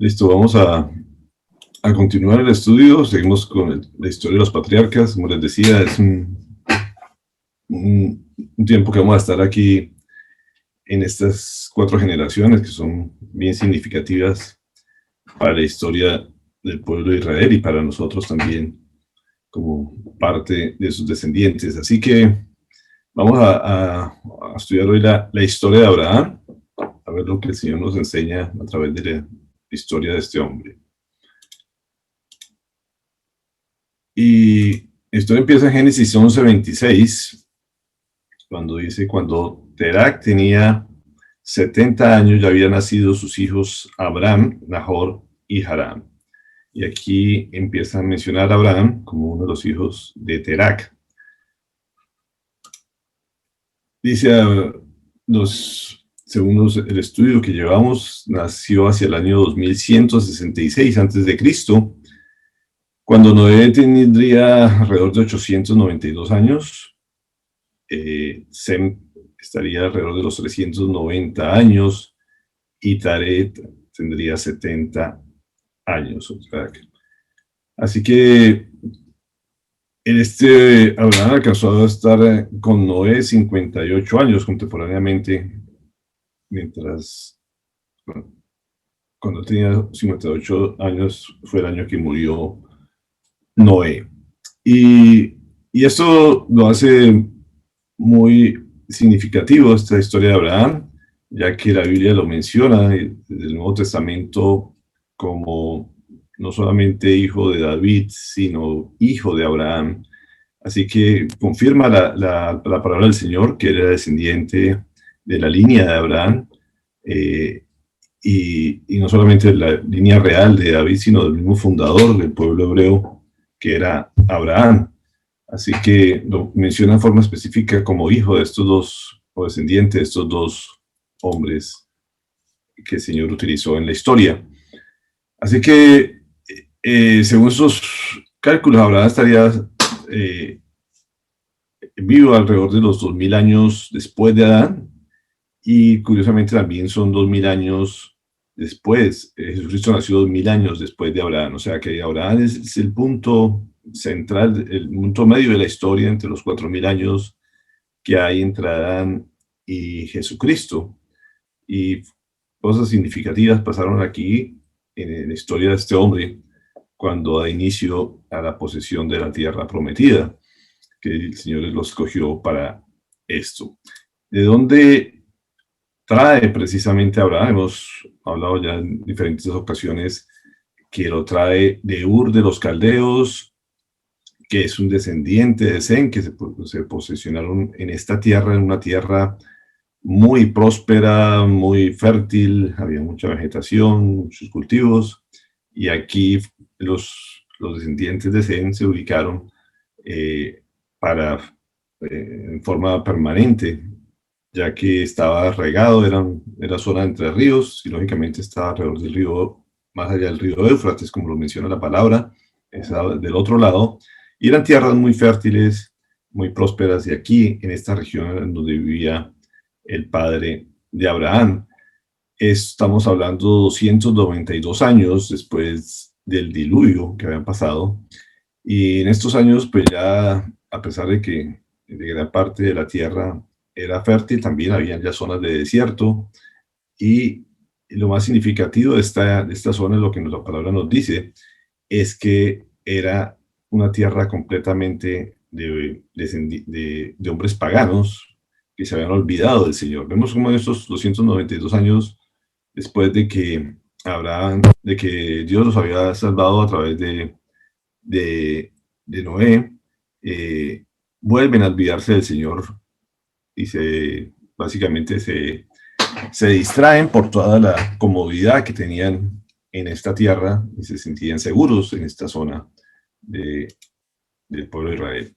Listo, vamos a continuar el estudio. Seguimos con la historia de los patriarcas. Como les decía, es un tiempo que vamos a estar aquí en estas 4 generaciones que son bien significativas para la historia del pueblo de Israel y para nosotros también como parte de sus descendientes. Así que vamos a estudiar hoy la historia de Abraham, a ver lo que el Señor nos enseña a través de la historia de este hombre. Y la historia empieza en Génesis 11:26, cuando dice: cuando Terac tenía 70 años, ya habían nacido sus hijos Abraham, Nahor y Harán. Y aquí empieza a mencionar a Abraham como uno de los hijos de Terac. Dice, según el estudio que llevamos, nació hacia el año 2166 a.C., cuando Noé tendría alrededor de 892 años. Sem estaría alrededor de los 390 años y Taret tendría 70 años. Así que Abraham alcanzó a estar con Noé 58 años contemporáneamente, mientras cuando tenía 58 años fue el año que murió Noé. Y esto lo hace muy significativo, esta historia de Abraham, ya que la Biblia lo menciona desde el Nuevo Testamento como no solamente hijo de David, sino hijo de Abraham. Así que confirma la palabra del Señor, que era descendiente de la línea de Abraham, y no solamente la línea real de David, sino del mismo fundador del pueblo hebreo, que era Abraham. Así que lo menciona en forma específica como hijo de estos dos, o descendiente de estos dos hombres que el Señor utilizó en la historia. Así que, según esos cálculos, Abraham estaría vivo alrededor de los 2000 años después de Adán, y curiosamente también son 2000 años después. Jesucristo nació 2000 años después de Abraham, o sea que Abraham es el punto central, el punto medio de la historia entre los 4000 años que hay entre Adán y Jesucristo. Y cosas significativas pasaron aquí en la historia de este hombre cuando da inicio a la posesión de la tierra prometida, que el Señor lo escogió para esto. ¿De dónde trae precisamente Abraham? Hemos hablado ya en diferentes ocasiones que lo trae de Ur de los Caldeos, que es un descendiente de Sem, que se posesionaron en esta tierra, en una tierra muy próspera, muy fértil, había mucha vegetación, muchos cultivos, y aquí los descendientes de Sem se ubicaron en forma permanente, ya que estaba regado, era zona entre ríos, y lógicamente estaba alrededor del río, más allá del río Éufrates, como lo menciona la palabra, estaba del otro lado, y eran tierras muy fértiles, muy prósperas, y aquí, en esta región en donde vivía el padre de Abraham. Estamos hablando 292 años después del diluvio que habían pasado, y en estos años, pues ya, a pesar de que de gran parte de la tierra era fértil, también había ya zonas de desierto, y lo más significativo de esta zona, lo que la palabra nos dice, es que era una tierra completamente de hombres paganos que se habían olvidado del Señor. Vemos como en estos 292 años después de que de que Dios los había salvado a través de Noé, vuelven a olvidarse del Señor y básicamente se distraen por toda la comodidad que tenían en esta tierra y se sentían seguros en esta zona del pueblo de Israel.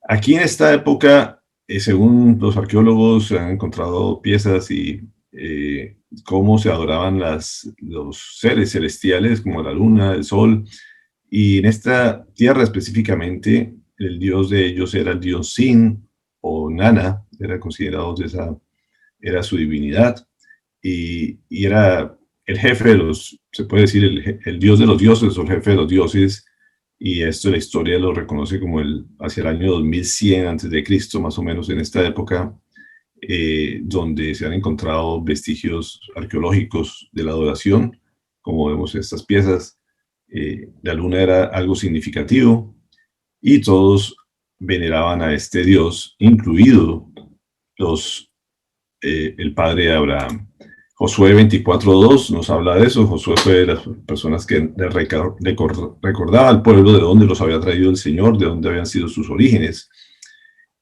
Aquí en esta época, según los arqueólogos, se han encontrado piezas y cómo se adoraban los seres celestiales como la luna, el sol, y en esta tierra específicamente el dios de ellos era el dios Sin o Nana, era considerado era su divinidad, y era el jefe de los, se puede decir, el dios de los dioses o el jefe de los dioses, y esto la historia lo reconoce como hacia el año 2100 antes de Cristo, más o menos en esta época, donde se han encontrado vestigios arqueológicos de la adoración, como vemos en estas piezas. La luna era algo significativo y todos veneraban a este dios, incluido el padre de Abraham. Josué 24:2 nos habla de eso. Josué fue de las personas que le recordaba al pueblo de dónde los había traído el Señor, de dónde habían sido sus orígenes,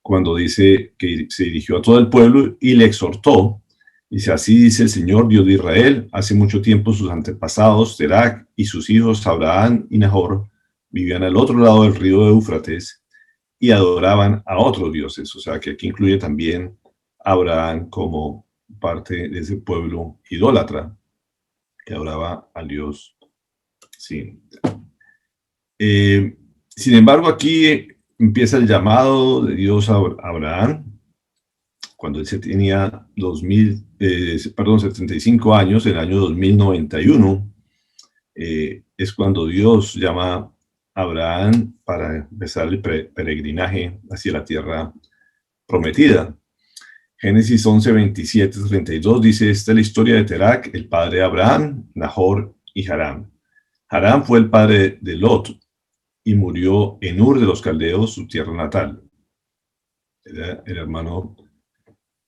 cuando dice que se dirigió a todo el pueblo y le exhortó. Dice, así dice el Señor, Dios de Israel, hace mucho tiempo sus antepasados, Terac y sus hijos Abraham y Nahor, vivían al otro lado del río de Éufrates y adoraban a otros dioses. O sea que aquí incluye también a Abraham como parte de ese pueblo idólatra que adoraba al Dios. Sí. Sin embargo, aquí empieza el llamado de Dios a Abraham, cuando él se tenía 75 años, en el año 2091, es cuando Dios llama a Abraham para empezar el peregrinaje hacia la tierra prometida. Génesis 11, 27, 32 dice, esta es la historia de Terac, el padre de Abraham, Nahor y Harán. Harán fue el padre de Lot y murió en Ur de los Caldeos, su tierra natal. Era el hermano.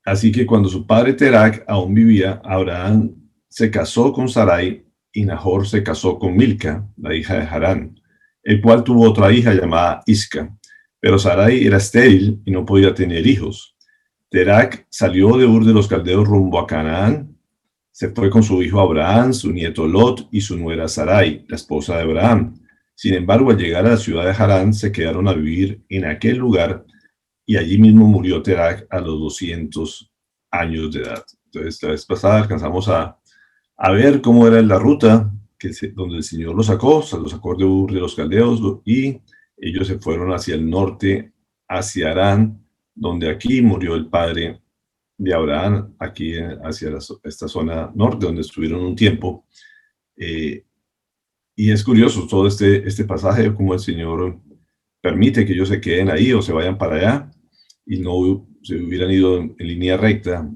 Así que cuando su padre Terac aún vivía, Abraham se casó con Sarai y Nahor se casó con Milca, la hija de Harán, el cual tuvo otra hija llamada Isca. Pero Sarai era estéril y no podía tener hijos. Terac salió de Ur de los Caldeos rumbo a Canaán. Se fue con su hijo Abraham, su nieto Lot y su nuera Sarai, la esposa de Abraham. Sin embargo, al llegar a la ciudad de Harán, se quedaron a vivir en aquel lugar y allí mismo murió Terac a los 200 años de edad. Entonces, la vez pasada alcanzamos a ver cómo era la ruta donde el Señor los sacó de Ur de los Caldeos y ellos se fueron hacia el norte, hacia Harán, donde aquí murió el padre de Abraham, aquí hacia esta zona norte, donde estuvieron un tiempo. Y es curioso todo este pasaje, como el Señor permite que ellos se queden ahí o se vayan para allá y no se hubieran ido en línea recta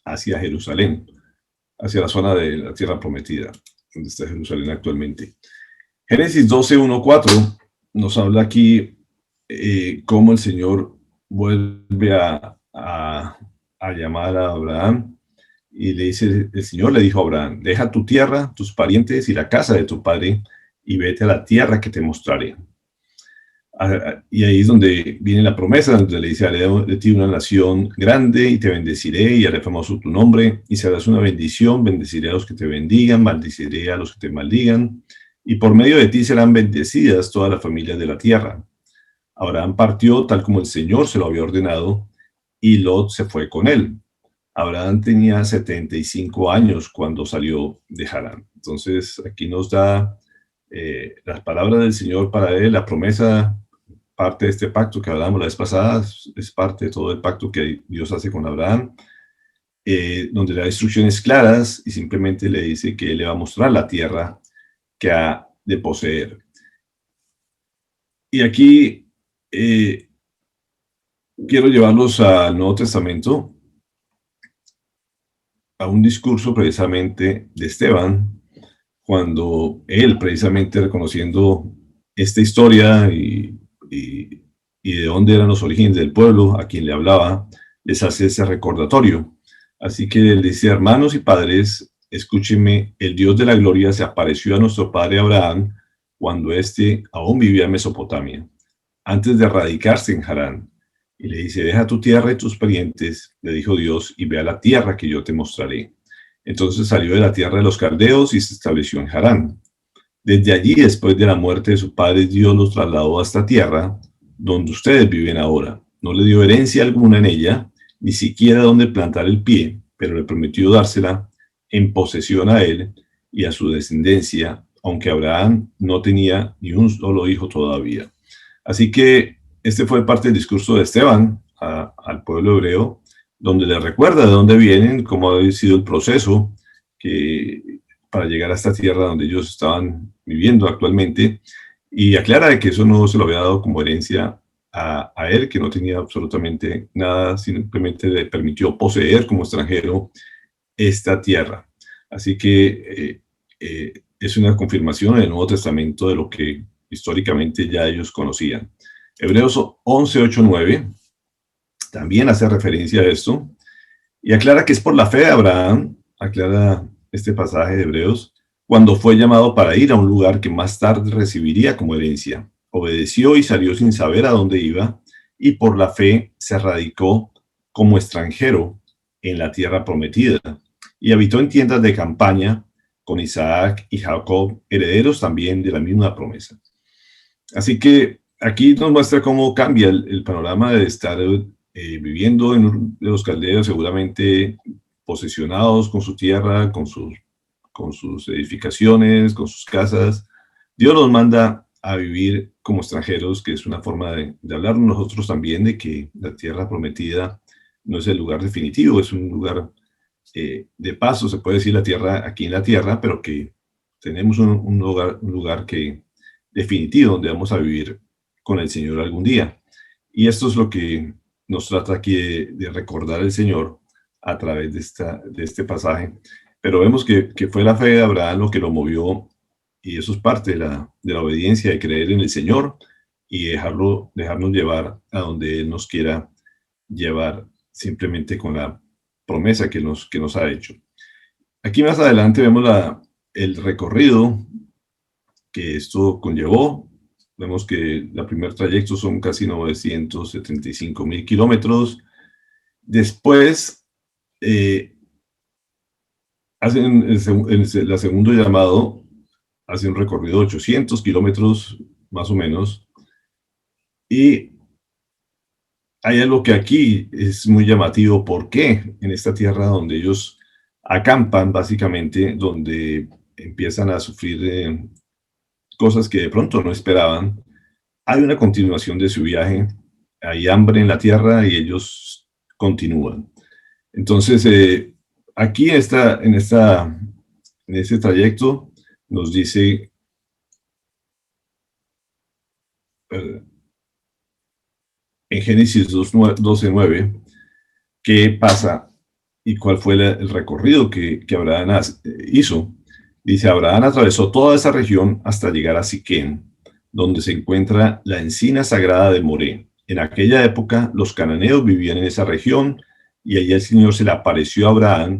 hacia Jerusalén, hacia la zona de la tierra prometida, donde está Jerusalén actualmente. Génesis 12, 1, 4 nos habla aquí cómo el Señor vuelve a llamar a Abraham y le dice, el Señor le dijo a Abraham, deja tu tierra, tus parientes y la casa de tu padre y vete a la tierra que te mostraré. Y ahí es donde viene la promesa, donde le dice, haré de ti una nación grande y te bendeciré y haré famoso tu nombre y serás una bendición, bendeciré a los que te bendigan, maldeciré a los que te maldigan y por medio de ti serán bendecidas todas las familias de la tierra. Abraham partió tal como el Señor se lo había ordenado y Lot se fue con él. Abraham tenía 75 años cuando salió de Harán. Entonces aquí nos da las palabras del Señor para él, la promesa, parte de este pacto que hablamos la vez pasada, es parte de todo el pacto que Dios hace con Abraham, donde le da instrucciones claras y simplemente le dice que él le va a mostrar la tierra que ha de poseer. Y aquí quiero llevarlos al Nuevo Testamento, a un discurso precisamente de Esteban, cuando él, precisamente reconociendo esta historia y de dónde eran los orígenes del pueblo a quien le hablaba, les hace ese recordatorio. Así que él dice, hermanos y padres, escúchenme, el Dios de la gloria se apareció a nuestro padre Abraham cuando éste aún vivía en Mesopotamia, antes de radicarse en Harán. Y le dice, deja tu tierra y tus parientes, le dijo Dios, y ve a la tierra que yo te mostraré. Entonces salió de la tierra de los caldeos y se estableció en Harán. Desde allí, después de la muerte de su padre, Dios los trasladó a esta tierra, donde ustedes viven ahora. No le dio herencia alguna en ella, ni siquiera donde plantar el pie, pero le prometió dársela en posesión a él y a su descendencia, aunque Abraham no tenía ni un solo hijo todavía. Así que este fue parte del discurso de Esteban al pueblo hebreo, donde le recuerda de dónde vienen, cómo ha sido el proceso, para llegar a esta tierra donde ellos estaban viviendo actualmente, y aclara de que eso no se lo había dado como herencia a él, que no tenía absolutamente nada, simplemente le permitió poseer como extranjero esta tierra. Así que es una confirmación en el Nuevo Testamento de lo que históricamente ya ellos conocían. Hebreos 11, 8, 9 también hace referencia a esto y aclara que es por la fe de Abraham, aclara este pasaje de Hebreos, cuando fue llamado para ir a un lugar que más tarde recibiría como herencia. Obedeció y salió sin saber a dónde iba, y por la fe se radicó como extranjero en la tierra prometida, y habitó en tiendas de campaña con Isaac y Jacob, herederos también de la misma promesa. Así que aquí nos muestra cómo cambia el panorama de estar viviendo en de los caldeos, seguramente posesionados con su tierra, con sus edificaciones, con sus casas. Dios nos manda a vivir como extranjeros, que es una forma de hablar nosotros también de que la tierra prometida no es el lugar definitivo, es un lugar de paso, se puede decir la tierra aquí en la tierra, pero que tenemos un lugar que definitivo donde vamos a vivir con el Señor algún día. Y esto es lo que nos trata aquí de recordar el Señor a través de este pasaje. Pero vemos que fue la fe de Abraham lo que lo movió, y eso es parte de la obediencia, de creer en el Señor y dejarnos llevar a donde Él nos quiera llevar, simplemente con la promesa que nos ha hecho. Aquí más adelante vemos el recorrido que esto conllevó. Vemos que el primer trayecto son casi 975.000 kilómetros. Después hacen la segundo llamado, hace un recorrido de 800 kilómetros más o menos. Y hay algo que aquí es muy llamativo. ¿Por qué? En esta tierra donde ellos acampan, básicamente, donde empiezan a sufrir cosas que de pronto no esperaban, hay una continuación de su viaje, hay hambre en la tierra y ellos continúan. Entonces, aquí en este trayecto nos dice, en Génesis 12:9, qué pasa y cuál fue el recorrido que Abraham hizo. Dice, Abraham atravesó toda esa región hasta llegar a Siquén, donde se encuentra la encina sagrada de Moré. En aquella época, los cananeos vivían en esa región, y allí el Señor se le apareció a Abraham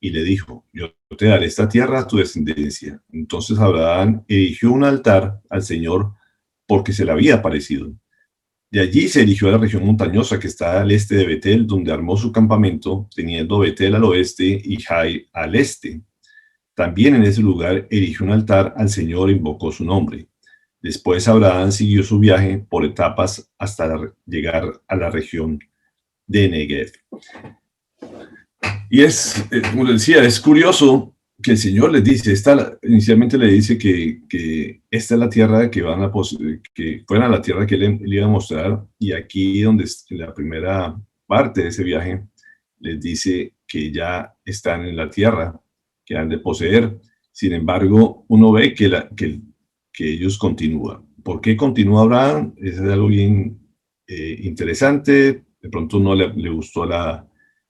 y le dijo, yo te daré esta tierra a tu descendencia. Entonces Abraham erigió un altar al Señor porque se le había aparecido. De allí se erigió a la región montañosa que está al este de Betel, donde armó su campamento, teniendo Betel al oeste y Jai al este. También en ese lugar erigió un altar al Señor e invocó su nombre. Después Abraham siguió su viaje por etapas hasta llegar a la región de Negev. Y como les decía, es curioso que el Señor les dice, inicialmente le dice que esta es la tierra que que fueran a la tierra que él iba a mostrar, y aquí donde en la primera parte de ese viaje les dice que ya están en la tierra que han de poseer. Sin embargo, uno ve que ellos continúan. ¿Por qué continúa Abraham? Es algo bien interesante. De pronto no le gustó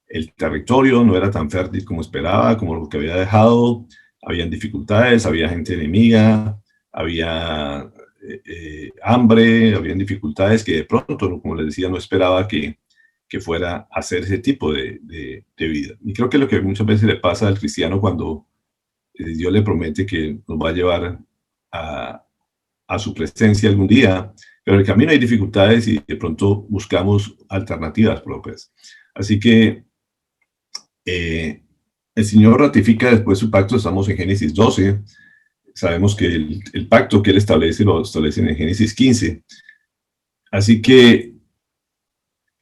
el territorio, no era tan fértil como esperaba, como lo que había dejado. Habían dificultades, había gente enemiga, había hambre, habían dificultades que de pronto, como les decía, no esperaba que fuera a hacer ese tipo de vida. Y creo que lo que muchas veces le pasa al cristiano cuando Dios le promete que nos va a llevar a su presencia algún día, pero en el camino hay dificultades y de pronto buscamos alternativas propias. Así que el Señor ratifica después su pacto. Estamos en Génesis 12. Sabemos que el pacto que Él establece lo establece en Génesis 15. Así que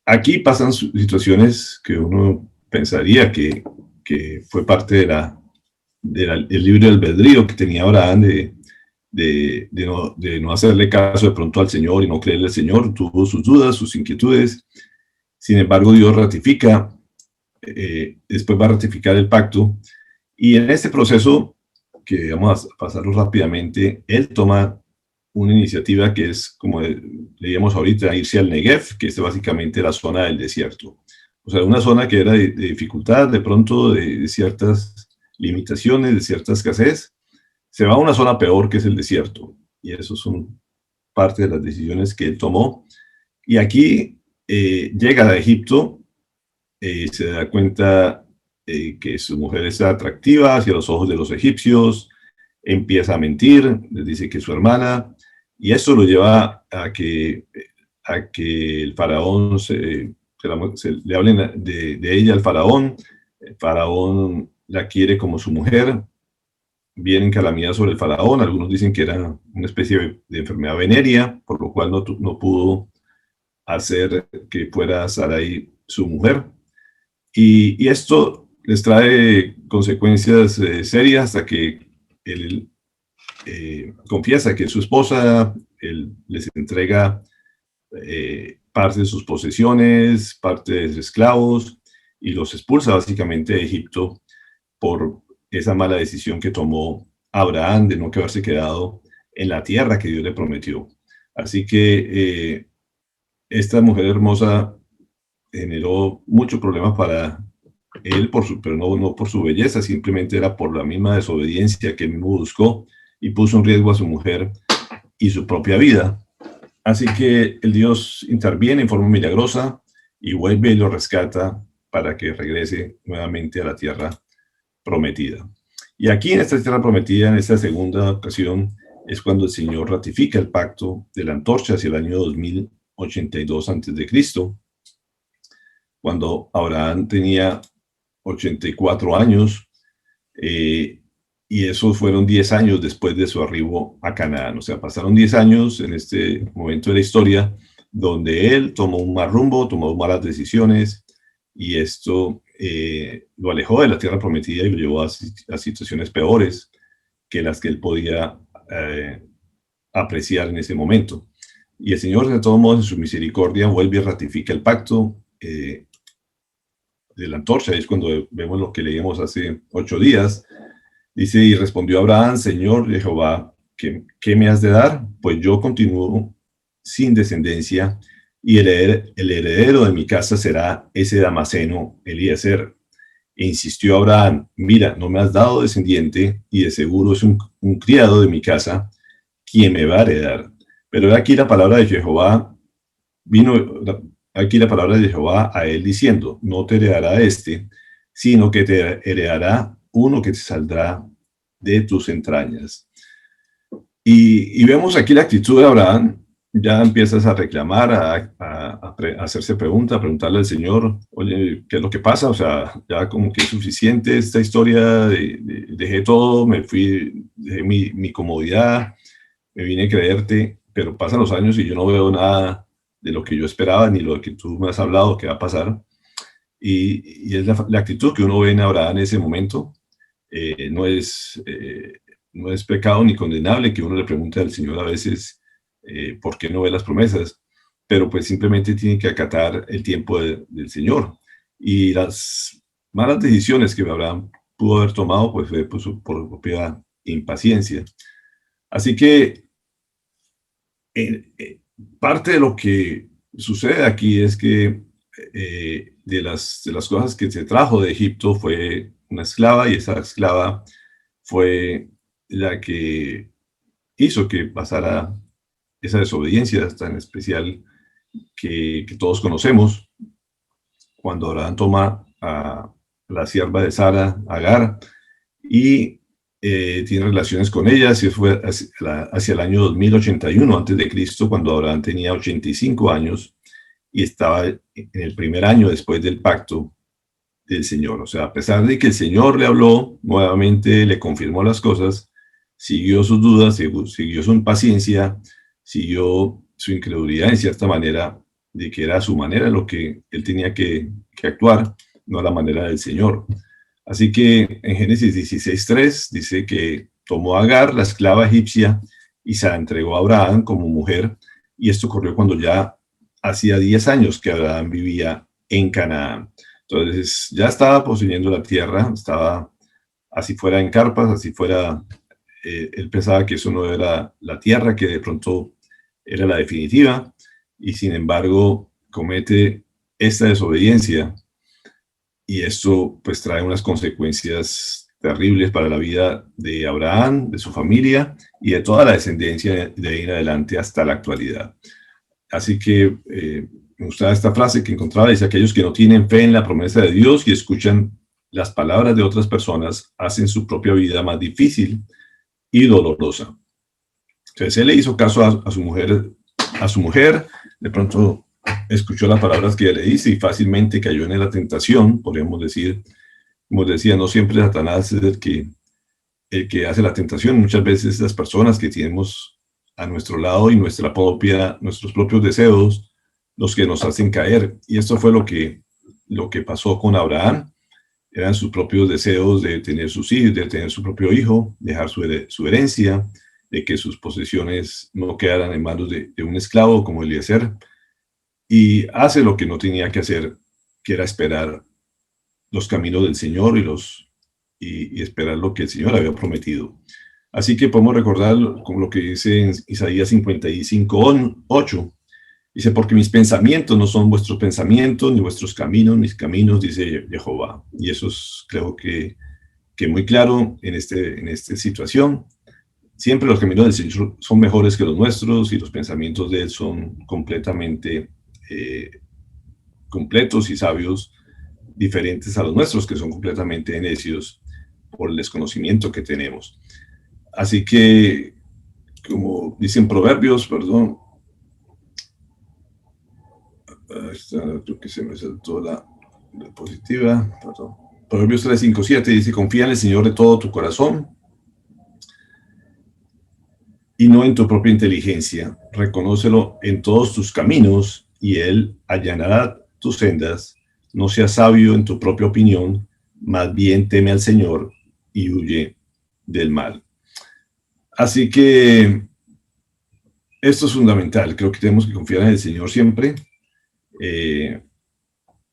aquí pasan situaciones que uno pensaría que fue parte del libre albedrío que tenía Abraham de no hacerle caso de pronto al Señor y no creerle al Señor. Tuvo sus dudas, sus inquietudes. Sin embargo, Dios ratifica, después va a ratificar el pacto, Y en este proceso, que vamos a pasarlo rápidamente, él toma una iniciativa que es, como leíamos ahorita, irse al Negev, que es básicamente la zona del desierto. O sea, una zona que era de dificultad, de pronto de ciertas limitaciones, de cierta escasez, se va a una zona peor que es el desierto. Y eso son parte de las decisiones que él tomó. Y aquí llega a Egipto, se da cuenta que su mujer es atractiva hacia los ojos de los egipcios, empieza a mentir, les dice que es su hermana, y esto lo lleva a que el faraón le hablen de ella al faraón. El faraón la quiere como su mujer. Vienen calamidades sobre el faraón. Algunos dicen que era una especie de enfermedad venérea, por lo cual no pudo hacer que fuera Sarai su mujer. Y esto les trae consecuencias serias hasta que él confiesa que su esposa, él les entrega parte de sus posesiones, parte de sus esclavos, y los expulsa básicamente de Egipto por esa mala decisión que tomó Abraham de no haberse quedado en la tierra que Dios le prometió. Así que esta mujer hermosa generó muchos problemas para él, pero no por su belleza, simplemente era por la misma desobediencia que él mismo buscó y puso en riesgo a su mujer y su propia vida. Así que el Dios interviene en forma milagrosa y vuelve y lo rescata para que regrese nuevamente a la tierra prometida. Y aquí en esta tierra prometida, en esta segunda ocasión, es cuando el Señor ratifica el pacto de la antorcha hacia el año 2082 a.C., cuando Abraham tenía 84 años, y esos fueron 10 años después de su arribo a Canaán. O sea, pasaron 10 años en este momento de la historia donde él tomó un mal rumbo, tomó malas decisiones, y esto lo alejó de la tierra prometida y lo llevó a situaciones peores que las que él podía apreciar en ese momento. Y el Señor, de todos modos, en su misericordia, vuelve y ratifica el pacto de la antorcha. Es cuando vemos lo que leímos hace 8 días. Dice, y respondió Abraham: Señor de Jehová, ¿qué me has de dar? Pues yo continúo sin descendencia, y el heredero de mi casa será ese Damaseno, Eliezer. E insistió Abraham: mira, no me has dado descendiente, y de seguro es un criado de mi casa quien me va a heredar. Pero aquí la palabra de Jehová aquí la palabra de Jehová a él diciendo: no te heredará este, sino que te heredará uno que te saldrá de tus entrañas. Y vemos aquí la actitud de Abraham. Ya empiezas a reclamar, a hacerse preguntas, a preguntarle al Señor: oye, ¿qué es lo que pasa? O sea, ya como que es suficiente esta historia, dejé todo, me fui, dejé mi comodidad, me vine a creerte, pero pasan los años y yo no veo nada de lo que yo esperaba, ni lo que tú me has hablado que va a pasar. Y es la actitud que uno ve en Abraham en ese momento. No es pecado ni condenable que uno le pregunte al Señor a veces por qué no ve las promesas, pero pues simplemente tiene que acatar el tiempo del Señor. Y las malas decisiones que Abraham pudo haber tomado, pues fue por su propia impaciencia. Así que parte de lo que sucede aquí es que de las cosas que se trajo de Egipto fue una esclava, y esa esclava fue la que hizo que pasara esa desobediencia tan especial que todos conocemos, cuando Abraham toma a la sierva de Sara, Agar, y tiene relaciones con ella. Así fue hacia el año 2081 a.C., cuando Abraham tenía 85 años y estaba en el primer año después del pacto del Señor. O sea, a pesar de que el Señor le habló, nuevamente le confirmó las cosas, siguió sus dudas, siguió su impaciencia, siguió su incredulidad en cierta manera, de que era su manera lo que él tenía que actuar, no la manera del Señor. Así que en Génesis 16:3 dice que tomó a Agar, la esclava egipcia, y se la entregó a Abraham como mujer, y esto ocurrió cuando ya hacía 10 años que Abraham vivía en Canaán. Entonces ya estaba poseyendo la tierra, estaba así fuera en carpas, así fuera, él pensaba que eso no era la tierra, que de pronto era la definitiva, y sin embargo comete esta desobediencia, y esto pues trae unas consecuencias terribles para la vida de Abraham, de su familia y de toda la descendencia de ahí en adelante hasta la actualidad. Así que me gustaba esta frase que encontraba, dice: aquellos que no tienen fe en la promesa de Dios y escuchan las palabras de otras personas hacen su propia vida más difícil y dolorosa. Entonces él le hizo caso a su mujer, de pronto escuchó las palabras que ella le dice y fácilmente cayó en la tentación, podríamos decir. Como decía, no siempre Satanás es el que hace la tentación. Muchas veces las personas que tenemos a nuestro lado y nuestros propios deseos, los que nos hacen caer. Y esto fue lo que pasó con Abraham. Eran sus propios deseos de tener sus hijos, de tener su propio hijo, dejar su herencia, de que sus posesiones no quedaran en manos de un esclavo como Eliezer. Y hace lo que no tenía que hacer, que era esperar los caminos del Señor y esperar lo que el Señor había prometido. Así que podemos recordar como lo que dice en Isaías 55:8. Dice: porque mis pensamientos no son vuestros pensamientos, ni vuestros caminos, mis caminos, dice Jehová. Y eso es, creo que muy claro en esta situación. Siempre los caminos del Señor son mejores que los nuestros y los pensamientos de Él son completamente completos y sabios, diferentes a los nuestros, que son completamente necios por el desconocimiento que tenemos. Así que, como dicen Proverbios, perdón, creo que se me saltó la diapositiva, perdón. Proverbios 3, 5, 7 dice: confía en el Señor de todo tu corazón y no en tu propia inteligencia. Reconócelo en todos tus caminos y Él allanará tus sendas. No seas sabio en tu propia opinión, más bien teme al Señor y huye del mal. Así que esto es fundamental. Creo que tenemos que confiar en el Señor siempre.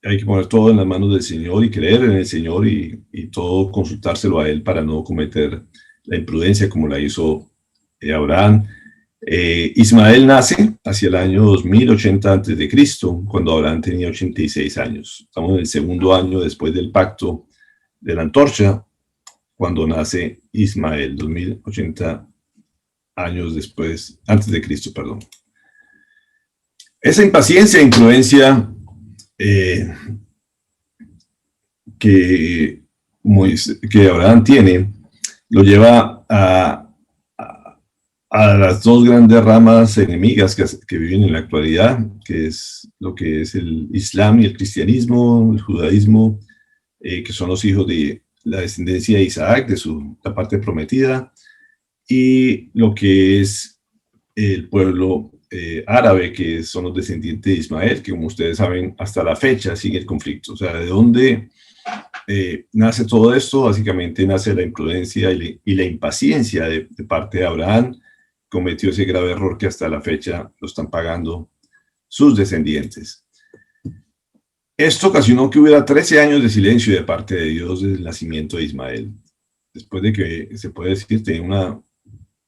Hay que poner todo en las manos del Señor y creer en el Señor y todo consultárselo a Él para no cometer la imprudencia como la hizo Abraham. Ismael nace hacia el año 2080 a.C., cuando Abraham tenía 86 años. Estamos en el segundo año después del pacto de la antorcha, cuando nace Ismael, 2080 años después, antes de Cristo, perdón. Esa impaciencia e imprudencia que Abraham tiene, lo lleva a las dos grandes ramas enemigas que viven en la actualidad, que es lo que es el Islam y el cristianismo, el judaísmo, que son los hijos de la descendencia de Isaac, la parte prometida, y lo que es el pueblo árabe, que son los descendientes de Ismael, que como ustedes saben, hasta la fecha sigue el conflicto. O sea, ¿de dónde nace todo esto? Básicamente nace la imprudencia y la impaciencia de parte de Abraham. Cometió ese grave error que hasta la fecha lo están pagando sus descendientes. Esto ocasionó que hubiera 13 años de silencio de parte de Dios desde el nacimiento de Ismael. Después de que, se puede decir, tenía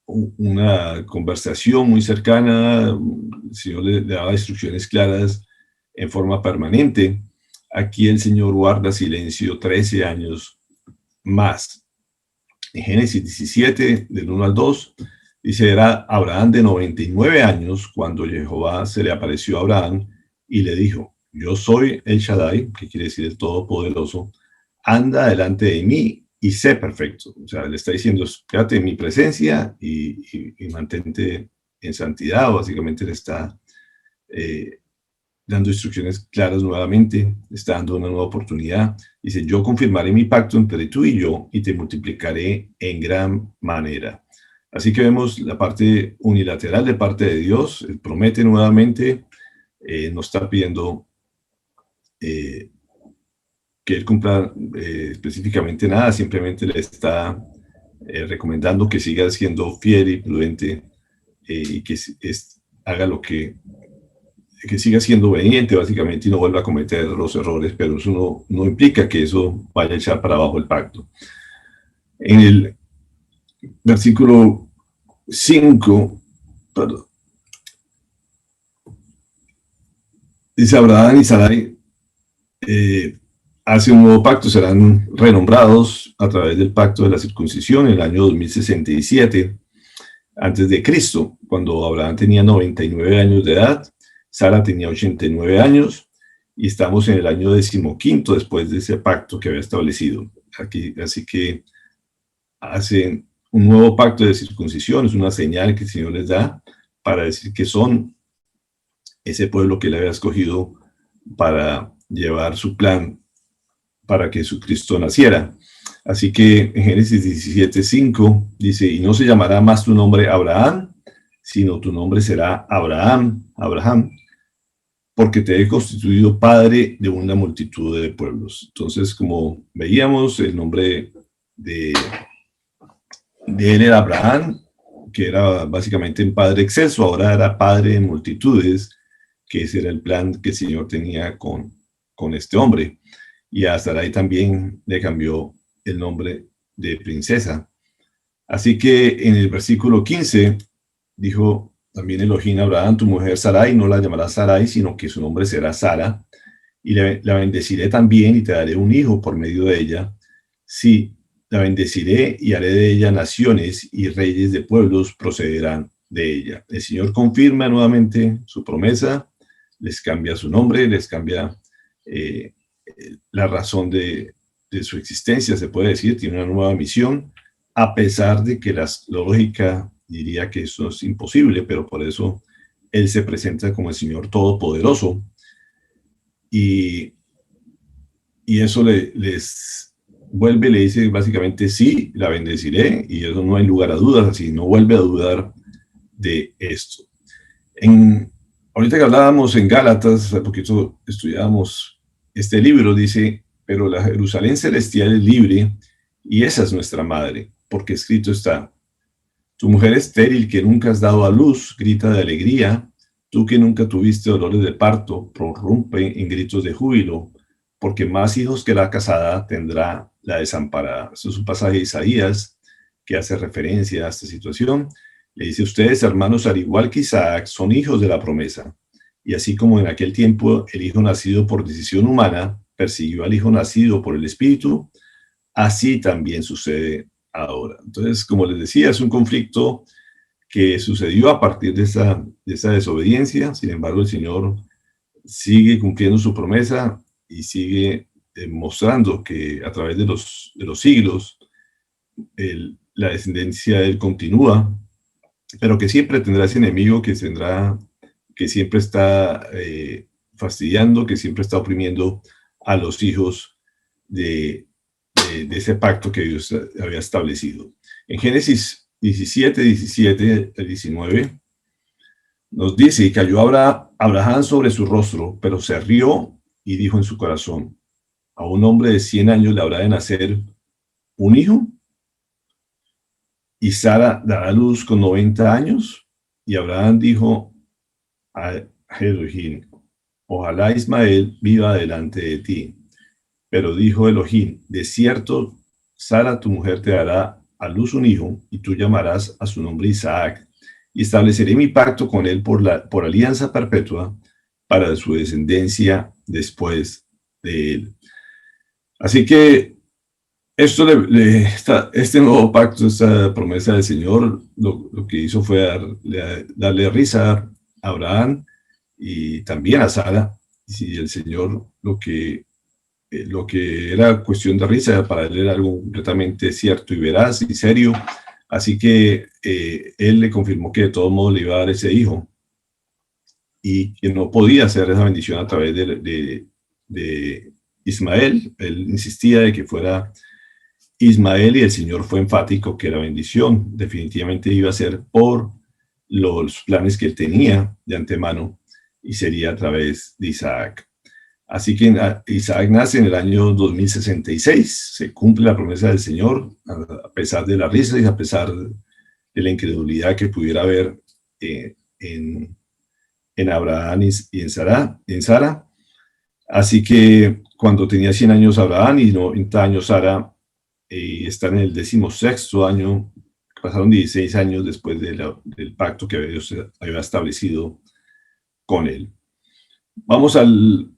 una conversación muy cercana, el Señor le daba instrucciones claras en forma permanente. Aquí el Señor guarda silencio 13 años más. En Génesis 17, del 1 al 2, dice: era Abraham de 99 años cuando Jehová se le apareció a Abraham y le dijo: yo soy el Shaddai, que quiere decir el Todopoderoso, anda delante de mí y sé perfecto. O sea, le está diciendo: quédate en mi presencia y mantente en santidad. Básicamente le está dando instrucciones claras nuevamente, le está dando una nueva oportunidad. Dice: yo confirmaré mi pacto entre tú y yo y te multiplicaré en gran manera. Así que vemos la parte unilateral de parte de Dios. Él promete nuevamente, no está pidiendo que Él cumpla específicamente nada, simplemente le está recomendando que siga siendo fiel y prudente y que haga lo que siga siendo obediente, básicamente, y no vuelva a cometer los errores, pero eso no implica que eso vaya a echar para abajo el pacto. En el versículo 5, perdón, dice Abraham y Sarai hace un nuevo pacto, serán renombrados a través del pacto de la circuncisión en el año 2067 antes de Cristo, cuando Abraham tenía 99 años de edad, Sara tenía 89 años, y estamos en el año 15 después de ese pacto que había establecido. Aquí, así que hacen un nuevo pacto de circuncisión, es una señal que el Señor les da para decir que son ese pueblo que Él había escogido para llevar su plan para que Jesucristo naciera. Así que en Génesis 17:5 dice, y no se llamará más tu nombre Abraham, sino tu nombre será Abraham, porque te he constituido padre de una multitud de pueblos. Entonces, como veíamos, el nombre de él era Abraham, que era básicamente un padre excelso, ahora era padre de multitudes, que ese era el plan que el Señor tenía con este hombre. Y a Sarai también le cambió el nombre de princesa. Así que en el versículo 15 dijo también Elohim a Abraham, tu mujer Sarai no la llamarás Sarai, sino que su nombre será Sara, y la bendeciré también y te daré un hijo por medio de ella. Sí, la bendeciré y haré de ella naciones, y reyes de pueblos procederán de ella. El Señor confirma nuevamente su promesa, les cambia su nombre, les cambia la razón de su existencia, se puede decir, tiene una nueva misión, a pesar de que la lógica diría que eso es imposible, pero por eso Él se presenta como el Señor Todopoderoso, y eso les vuelve, le dice básicamente, sí, la bendeciré, y eso no hay lugar a dudas, así no vuelve a dudar de esto. Ahorita que hablábamos en Gálatas, hace poquito estudiábamos este libro, dice, pero la Jerusalén celestial es libre, y esa es nuestra madre, porque escrito está, tu mujer estéril que nunca has dado a luz, grita de alegría, tú que nunca tuviste dolores de parto, prorrumpe en gritos de júbilo, porque más hijos que la casada tendrá la desamparada. Esto es un pasaje de Isaías que hace referencia a esta situación. Le dice, ustedes, hermanos, al igual que Isaac, son hijos de la promesa. Y así como en aquel tiempo el hijo nacido por decisión humana persiguió al hijo nacido por el Espíritu, así también sucede ahora. Entonces, como les decía, es un conflicto que sucedió a partir de esa desobediencia. Sin embargo, el Señor sigue cumpliendo su promesa y sigue mostrando que a través de los siglos la descendencia de Él continúa, pero que siempre tendrá ese enemigo que siempre está fastidiando, que siempre está oprimiendo a los hijos de ese pacto que Dios había establecido. En Génesis 17 al 19, nos dice, y cayó Abraham sobre su rostro, pero se rió y dijo en su corazón, a un hombre de 100 años le habrá de nacer un hijo, y Sara dará luz con 90 años. Y Abraham dijo a Elohim, ojalá Ismael viva delante de ti. Pero dijo Elohim, de cierto, Sara tu mujer te dará a luz un hijo, y tú llamarás a su nombre Isaac, y estableceré mi pacto con él por alianza perpetua para su descendencia después de él. Así que esto este nuevo pacto, esta promesa del Señor, lo que hizo fue darle risa a Abraham y también a Sara. Y el Señor lo que era cuestión de risa, para él era algo completamente cierto y veraz y serio. Así que él le confirmó que de todos modos le iba a dar ese hijo y que no podía hacer esa bendición a través de Ismael. Él insistía de que fuera Ismael, y el Señor fue enfático que la bendición definitivamente iba a ser por los planes que él tenía de antemano, y sería a través de Isaac. Así que Isaac nace en el año 2066, se cumple la promesa del Señor, a pesar de la risa y a pesar de la incredulidad que pudiera haber en Abraham y en Sara. Así que cuando tenía 100 años Abraham y 90 años Sara, y está en el 16º año. Pasaron 16 años después del pacto que Dios había establecido con él. Vamos al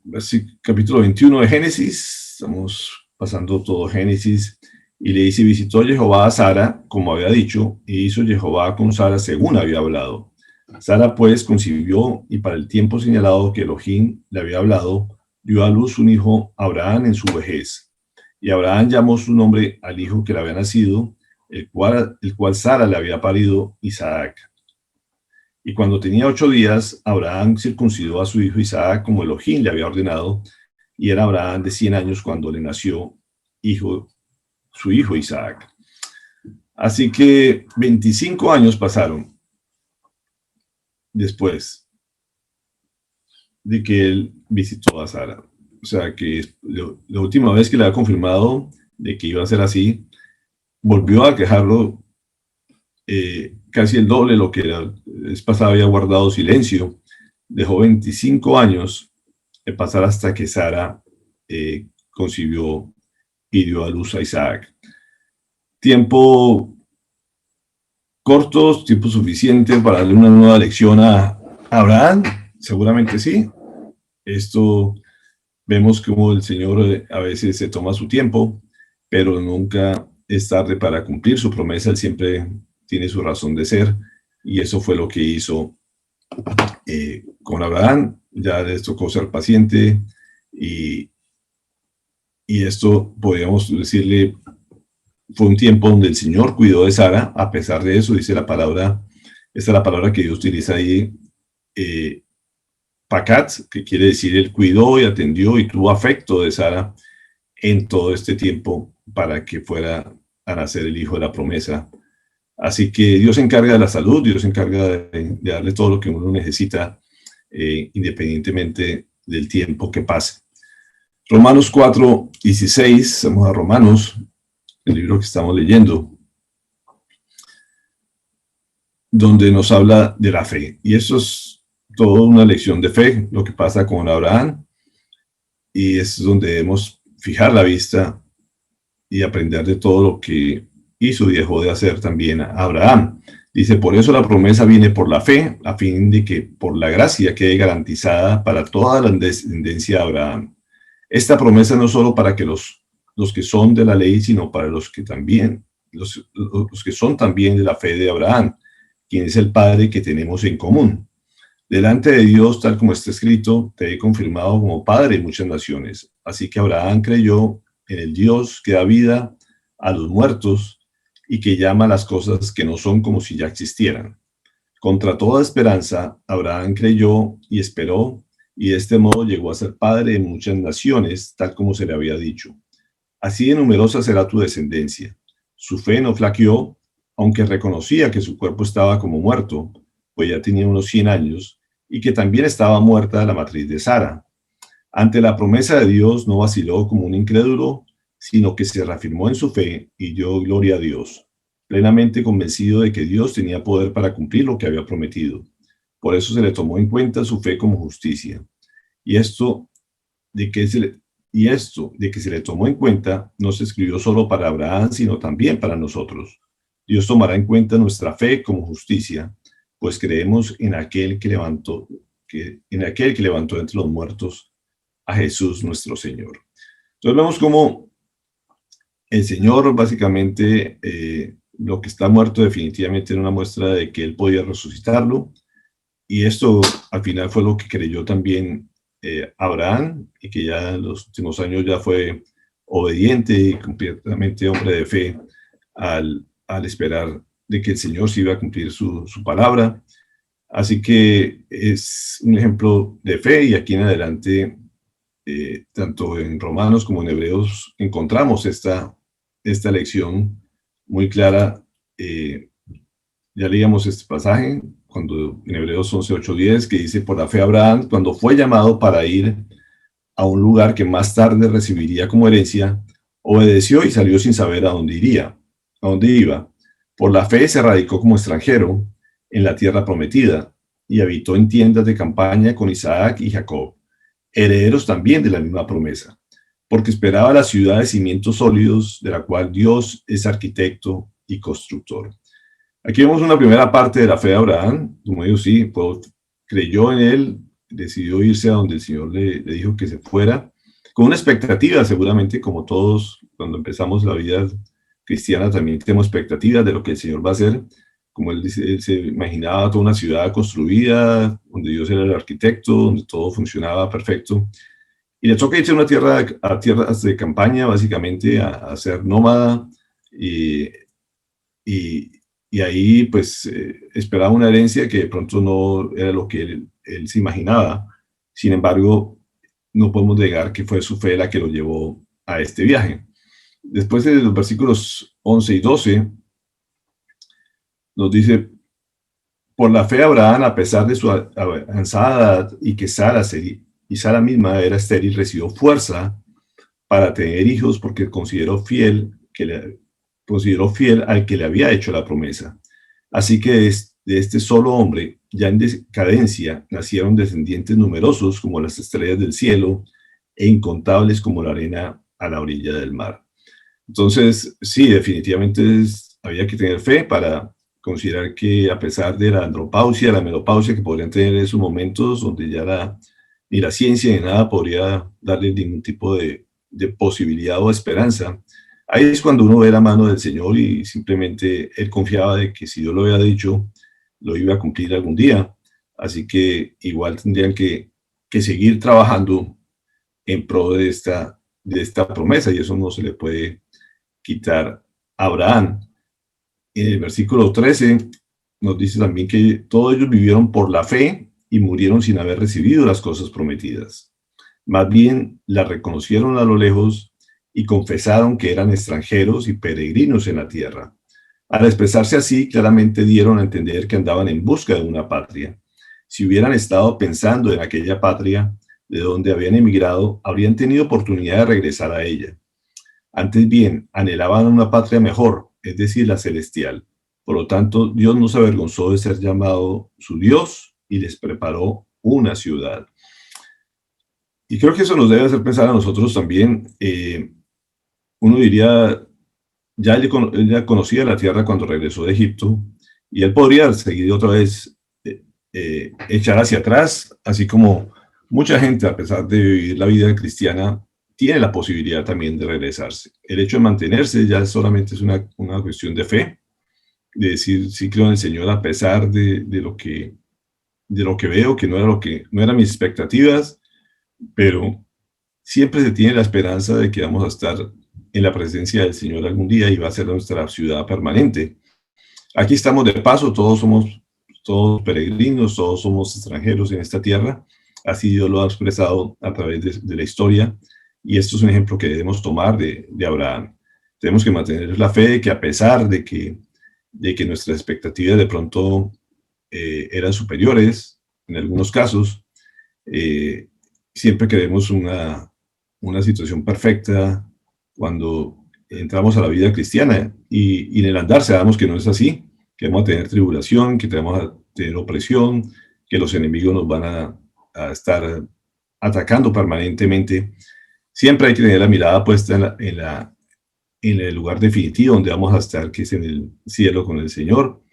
capítulo 21 de Génesis. Estamos pasando todo Génesis. Y le dice: visitó Jehová a Sara, como había dicho, y hizo Jehová con Sara según había hablado. Sara pues concibió, y para el tiempo señalado que Elohim le había hablado, dio a luz un hijo, Abraham, en su vejez. Y Abraham llamó su nombre al hijo que le había nacido, el cual Sara le había parido, Isaac. Y cuando tenía 8 días, Abraham circuncidó a su hijo Isaac como Elohim le había ordenado, y era Abraham de 100 años cuando le nació su hijo Isaac. Así que 25 años pasaron después de que él visitó a Sara. O sea que la última vez que le había confirmado de que iba a ser así, volvió a quejarlo casi el doble de lo que la vez pasada había guardado silencio. Dejó 25 años de pasar hasta que Sara concibió y dio a luz a Isaac. Tiempo corto, tiempo suficiente para darle una nueva lección a Abraham, seguramente sí. Esto vemos como el Señor a veces se toma su tiempo, pero nunca es tarde para cumplir su promesa. Él siempre tiene su razón de ser, y eso fue lo que hizo con Abraham. Ya les tocó ser paciente, y esto podríamos decirle fue un tiempo donde el Señor cuidó de Sara. A pesar de eso, dice la palabra, esta es la palabra que Dios utiliza ahí, pacat, que quiere decir él cuidó y atendió y tuvo afecto de Sara en todo este tiempo para que fuera a nacer el hijo de la promesa. Así que Dios se encarga de la salud, Dios se encarga de darle todo lo que uno necesita, independientemente del tiempo que pase. Romanos 4:16, vamos a Romanos, el libro que estamos leyendo, donde nos habla de la fe. Y eso es toda una lección de fe, lo que pasa con Abraham, y es donde debemos fijar la vista y aprender de todo lo que hizo y dejó de hacer también Abraham. Dice: por eso la promesa viene por la fe, a fin de que por la gracia quede garantizada para toda la descendencia de Abraham. Esta promesa no solo para que los que son de la ley, sino para los que son también de la fe de Abraham, quien es el Padre que tenemos en común. Delante de Dios, tal como está escrito, te he confirmado como padre de muchas naciones. Así que Abraham creyó en el Dios que da vida a los muertos y que llama las cosas que no son como si ya existieran. Contra toda esperanza, Abraham creyó y esperó, y de este modo llegó a ser padre de muchas naciones, tal como se le había dicho. Así de numerosa será tu descendencia. Su fe no flaqueó, aunque reconocía que su cuerpo estaba como muerto, pues ya tenía unos 100 años, y que también estaba muerta la matriz de Sara. Ante la promesa de Dios no vaciló como un incrédulo, sino que se reafirmó en su fe y dio gloria a Dios, plenamente convencido de que Dios tenía poder para cumplir lo que había prometido. Por eso se le tomó en cuenta su fe como justicia. Y esto de que se le tomó en cuenta no se escribió solo para Abraham, sino también para nosotros. Dios tomará en cuenta nuestra fe como justicia, pues creemos en aquel que levantó entre los muertos a Jesús nuestro Señor. Entonces vemos cómo el Señor básicamente lo que está muerto definitivamente era una muestra de que Él podía resucitarlo, y esto al final fue lo que creyó también Abraham, y que ya en los últimos años ya fue obediente y completamente hombre de fe al esperar de que el Señor se iba a cumplir su palabra. Así que es un ejemplo de fe, y aquí en adelante, tanto en Romanos como en Hebreos, encontramos esta lección muy clara. Ya leíamos este pasaje cuando en Hebreos 11:8-10, que dice: por la fe Abraham, cuando fue llamado para ir a un lugar que más tarde recibiría como herencia, obedeció y salió sin saber a dónde iba. Por la fe se radicó como extranjero en la tierra prometida, y habitó en tiendas de campaña con Isaac y Jacob, herederos también de la misma promesa. porque esperaba la ciudad de cimientos sólidos, de la cual Dios es arquitecto y constructor. Aquí vemos una primera parte de la fe de Abraham. Como digo, sí, creyó en él, decidió irse a donde el Señor le dijo que se fuera, con una expectativa, seguramente, como todos, cuando empezamos la vida cristiana, también tenemos expectativas de lo que el Señor va a hacer. Como él dice, él se imaginaba toda una ciudad construida, donde Dios era el arquitecto, donde todo funcionaba perfecto. Y le toca irse a una tierra, a tierras de campaña, básicamente, a ser nómada. Y, y, y ahí, pues, esperaba una herencia que de pronto no era lo que él se imaginaba. Sin embargo, no podemos negar que fue su fe la que lo llevó a este viaje. Después de los versículos 11 y 12, nos dice, por la fe Abraham, a pesar de su avanzada edad y que Sara misma era estéril, recibió fuerza para tener hijos porque consideró fiel al que le había hecho la promesa. Así que de este solo hombre, ya en decadencia, nacieron descendientes numerosos como las estrellas del cielo e incontables como la arena a la orilla del mar. Entonces, sí, definitivamente había que tener fe para considerar que a pesar de la andropausia, la menopausia que podrían tener en esos momentos donde ya ni la ciencia ni nada podría darle ningún tipo de posibilidad o esperanza, ahí es cuando uno ve la mano del Señor y simplemente él confiaba de que si Dios lo había dicho, lo iba a cumplir algún día. Así que igual tendrían que seguir trabajando en pro de esta promesa y eso no se le puede quitar a Abraham. En el versículo 13 nos dice también que todos ellos vivieron por la fe y murieron sin haber recibido las cosas prometidas. Más bien las reconocieron a lo lejos y confesaron que eran extranjeros y peregrinos en la tierra. Al expresarse así, claramente dieron a entender que andaban en busca de una patria. Si hubieran estado pensando en aquella patria de donde habían emigrado, habrían tenido oportunidad de regresar a ella. Antes bien, anhelaban una patria mejor, es decir, la celestial. Por lo tanto, Dios no se avergonzó de ser llamado su Dios y les preparó una ciudad. Y creo que eso nos debe hacer pensar a nosotros también. Uno diría, él ya conocía la tierra cuando regresó de Egipto y él podría seguir otra vez, echar hacia atrás, así como mucha gente, a pesar de vivir la vida cristiana, tiene la posibilidad también de regresarse. El hecho de mantenerse ya solamente es una cuestión de fe, de decir, sí creo en el Señor a pesar de lo que veo, que no eran mis expectativas, pero siempre se tiene la esperanza de que vamos a estar en la presencia del Señor algún día y va a ser nuestra ciudad permanente. Aquí estamos de paso, todos peregrinos, todos somos extranjeros en esta tierra. Así Dios lo ha expresado a través de la historia. Y esto es un ejemplo que debemos tomar de Abraham. Tenemos que mantener la fe de que a pesar de que nuestras expectativas de pronto eran superiores, en algunos casos, eh, siempre queremos una situación perfecta cuando entramos a la vida cristiana y en el andar sabemos que no es así, que vamos a tener tribulación, que vamos a tener opresión, que los enemigos nos van a estar atacando permanentemente. Siempre hay que tener la mirada puesta en el lugar definitivo donde vamos a estar, que es en el cielo con el Señor,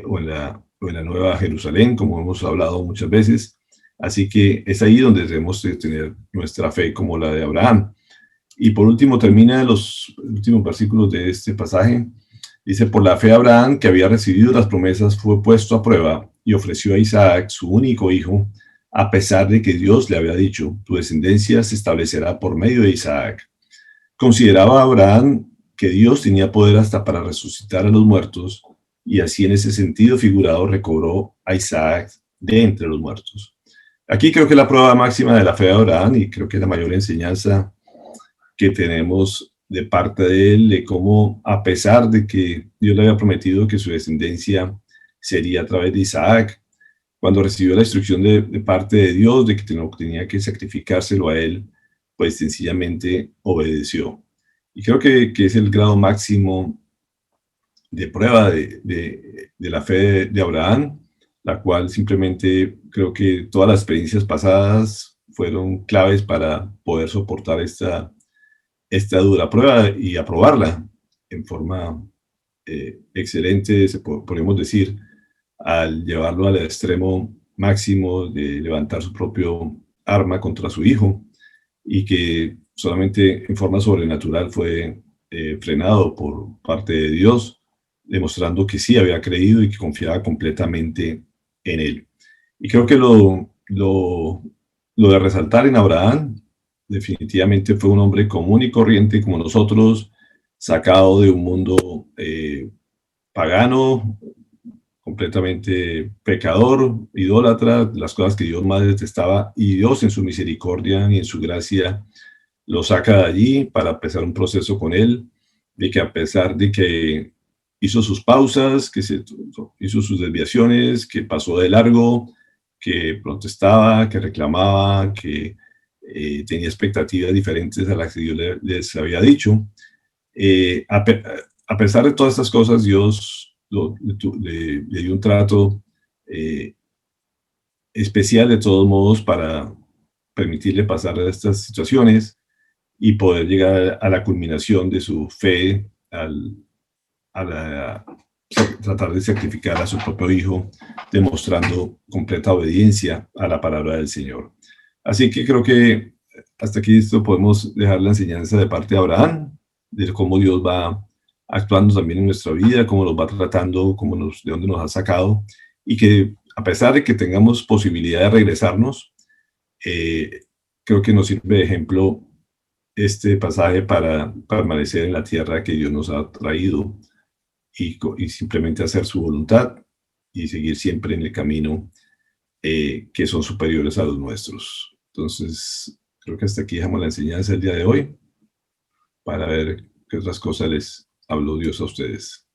o en la Nueva Jerusalén, como hemos hablado muchas veces. Así que es ahí donde debemos de tener nuestra fe como la de Abraham. Y por último, termina los últimos versículos de este pasaje. Dice, por la fe Abraham, que había recibido las promesas, fue puesto a prueba y ofreció a Isaac, su único hijo, a pesar de que Dios le había dicho, tu descendencia se establecerá por medio de Isaac. Consideraba Abraham que Dios tenía poder hasta para resucitar a los muertos, y así en ese sentido figurado recobró a Isaac de entre los muertos. Aquí creo que es la prueba máxima de la fe de Abraham y creo que es la mayor enseñanza que tenemos de parte de él, de cómo, a pesar de que Dios le había prometido que su descendencia sería a través de Isaac, cuando recibió la instrucción de parte de Dios de que tenía que sacrificárselo a él, pues sencillamente obedeció. Y creo que es el grado máximo de prueba de la fe de Abraham, la cual simplemente creo que todas las experiencias pasadas fueron claves para poder soportar esta dura prueba y aprobarla en forma excelente, podemos decir, al llevarlo al extremo máximo de levantar su propio arma contra su hijo, y que solamente en forma sobrenatural fue frenado por parte de Dios, demostrando que sí había creído y que confiaba completamente en él. Y creo que lo de resaltar en Abraham, definitivamente fue un hombre común y corriente como nosotros, sacado de un mundo pagano, completamente pecador, idólatra, las cosas que Dios más detestaba, y Dios en su misericordia y en su gracia lo saca de allí para empezar un proceso con él, de que a pesar de que hizo sus pausas, hizo sus desviaciones, que pasó de largo, que protestaba, que reclamaba, que tenía expectativas diferentes a las que Dios les había dicho, eh, a, pe- a pesar de todas estas cosas, Dios le dio un trato eh, especial de todos modos para permitirle pasar a estas situaciones y poder llegar a la culminación de su fe a tratar de sacrificar a su propio hijo, demostrando completa obediencia a la palabra del Señor. Así que creo que hasta aquí esto podemos dejar la enseñanza de parte de Abraham, de cómo Dios va actuando también en nuestra vida, cómo nos va tratando, de dónde nos ha sacado, y que a pesar de que tengamos posibilidad de regresarnos, eh, creo que nos sirve de ejemplo este pasaje para permanecer en la tierra que Dios nos ha traído y simplemente hacer su voluntad y seguir siempre en el camino que son superiores a los nuestros. Entonces, creo que hasta aquí dejamos la enseñanza del día de hoy para ver qué otras cosas les habló Dios a ustedes.